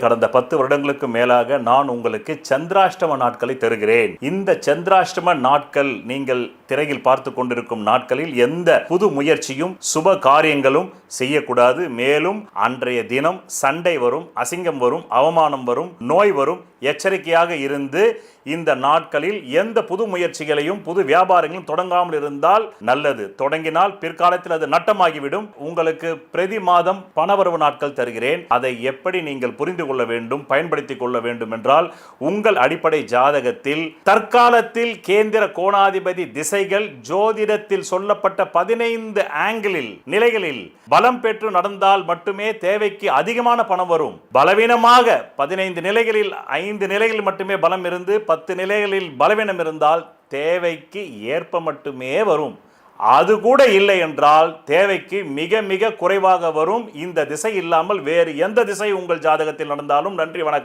கடந்த 10 வருடங்களுக்கு மேலாக நான் உங்களுக்கு சந்திராஷ்டம நாட்களை தருகிறேன். இந்த சந்திராஷ்டம நாட்கள் நீங்கள் திரையில் பார்த்து கொண்டிருக்கும் நாட்களில் எந்த புது முயற்சியும் சுப காரியங்களும் செய்யக்கூடாது. மேலும் அன்றைய தினம் சண்டை வரும், அசிங்கம் வரும், அவமானம் வரும், நோய் வரும். எச்சரிக்கையாக இருந்து இந்த நாட்களில் எந்த புது முயற்சிகளையும் புது வியாபாரங்களும் தொடங்காமல் இருந்தால் நல்லது. தொடங்கினால் பிற்காலத்தில் அது நட்டமாகிவிடும். உங்களுக்கு பிரதி மாதம் பணவரவு நாட்கள் தருகிறேன். அதை எப்படி நீங்கள் புரிந்து கொள்ள வேண்டும், பயன்படுத்திக் கொள்ள வேண்டும் என்றால் உங்கள் அடிப்படை ஜாதகத்தில் தற்காலத்தில் கேந்திர கோணாதிபதி திசைகள் ஜோதிடத்தில் சொல்லப்பட்ட 15 ஆங்கிளில் நிலைகளில் பலம் பெற்று நடந்தால் மட்டுமே தேவைக்கு அதிகமான பணம் வரும். பலவீனமாக 15 நிலைகளில் 5 நிலைகளில் மட்டுமே பலம் இருந்து 10 நிலைகளில் பலவீனம் இருந்தால் தேவைக்கு ஏற்ப மட்டுமே வரும். அது கூட இல்லை என்றால் தேவைக்கு மிக மிக குறைவாக வரும். இந்த திசை இல்லாமல் வேறு எந்த திசை உங்கள் ஜாதகத்தில் நடந்தாலும். நன்றி, வணக்கம்.